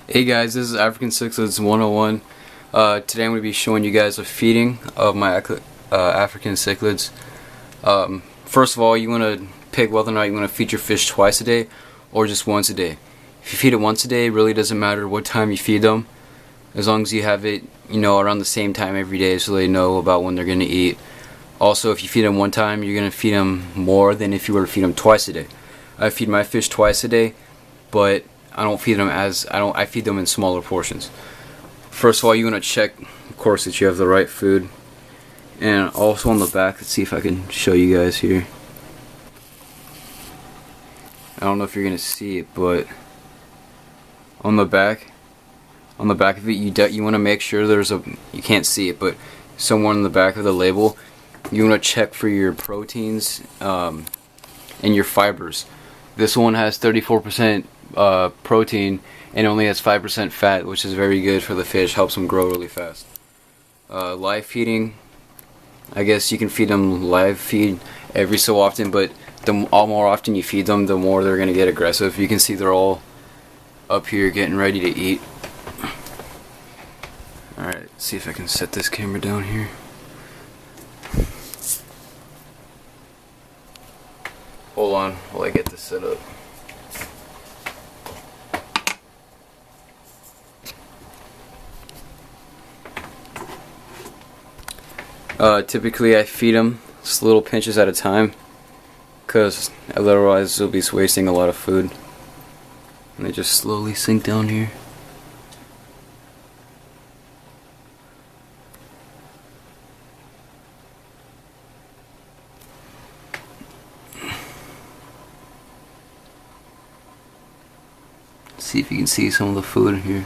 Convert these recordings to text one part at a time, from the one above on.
Hey guys, this is African Cichlids 101. Today I'm going to be showing you guys a feeding of my African cichlids. First of all, you want to pick whether or not you want to feed your fish twice a day or just once a day. If you feed it once a day, it really doesn't matter what time you feed them, as long as you have it, around the same time every day so they know about when they're going to eat. Also, if you feed them one time, you're going to feed them more than if you were to feed them twice a day. I feed my fish twice a day, but I don't feed them I feed them in smaller portions. First of all, you want to check, of course, that you have the right food. And also on the back, let's see if I can show you guys here. I don't know if you're going to see it, but on the back of it, you want to make sure you can't see it, but somewhere on the back of the label, you want to check for your proteins and your fibers. This one has 34% protein and only has 5% fat, which is very good for the fish, helps them grow really fast. Live feeding, I guess you can feed them live feed every so often, but the more often you feed them, the more they're going to get aggressive. You can see they're all up here getting ready to eat. Alright, let's see if I can set this camera down here. Hold on while I get this set up. Typically I feed them just little pinches at a time, because otherwise they'll be wasting a lot of food. And they just slowly sink down here. See if you can see some of the food in here.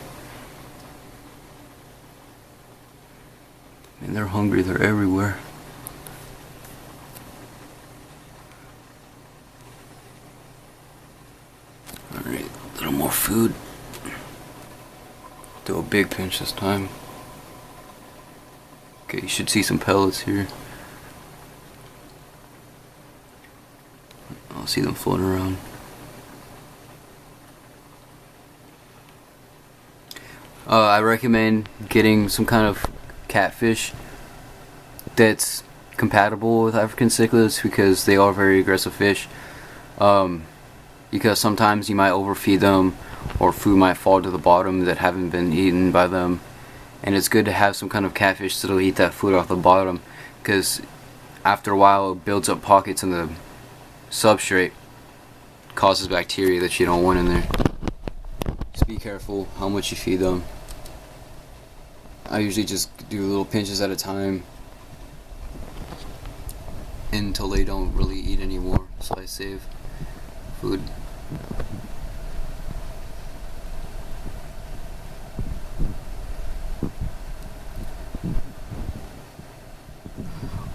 And they're hungry, they're everywhere. Alright, a little more food. Do a big pinch this time. Okay, you should see some pellets here. I'll see them floating around. I recommend getting some kind of catfish that's compatible with African cichlids, because they are very aggressive fish. Because sometimes you might overfeed them, or food might fall to the bottom that haven't been eaten by them, and it's good to have some kind of catfish that'll eat that food off the bottom, because after a while it builds up pockets in the substrate, causes bacteria that you don't want in there. Just be careful how much you feed them. I usually just do little pinches at a time until they don't really eat anymore, so I save food.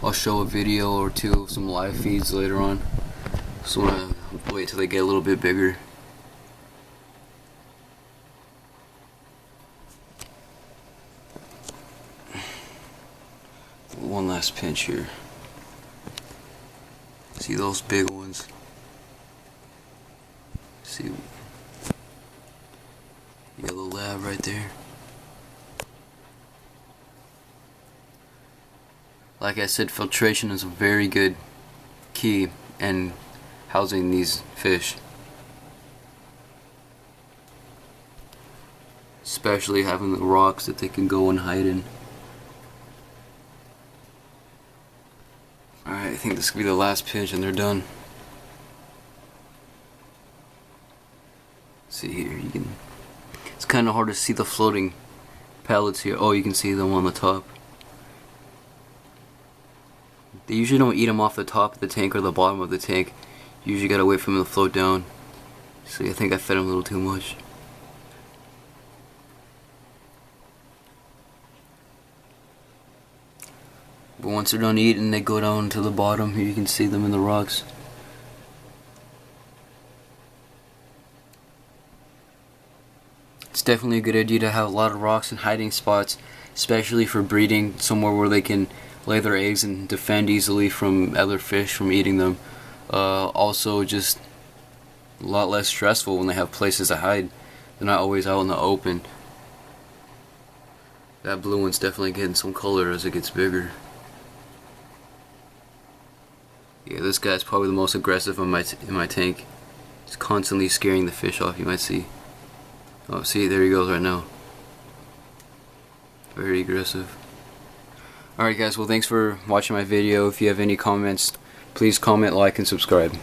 I'll show a video or two of some live feeds later on, so I want to wait till they get a little bit bigger. One last pinch here. See those big ones? See yellow lab right there? Like I said, filtration is a very good key in housing these fish. Especially having the rocks that they can go and hide in. Alright, I think this could be the last pinch and they're done. See here, it's kind of hard to see the floating pellets here. Oh, you can see them on the top. They usually don't eat them off the top of the tank or the bottom of the tank. You usually gotta wait for them to float down. So I think I fed them a little too much. But once they're done eating, they go down to the bottom. Here you can see them in the rocks. It's definitely a good idea to have a lot of rocks and hiding spots, especially for breeding, somewhere where they can lay their eggs and defend easily from other fish from eating them. Also, just a lot less stressful when they have places to hide. They're not always out in the open. That blue one's definitely getting some color as it gets bigger. Yeah, this guy's probably the most aggressive in my tank. He's constantly scaring the fish off, you might see. Oh, see, there he goes right now. Very aggressive. Alright guys, well thanks for watching my video. If you have any comments, please comment, like, and subscribe.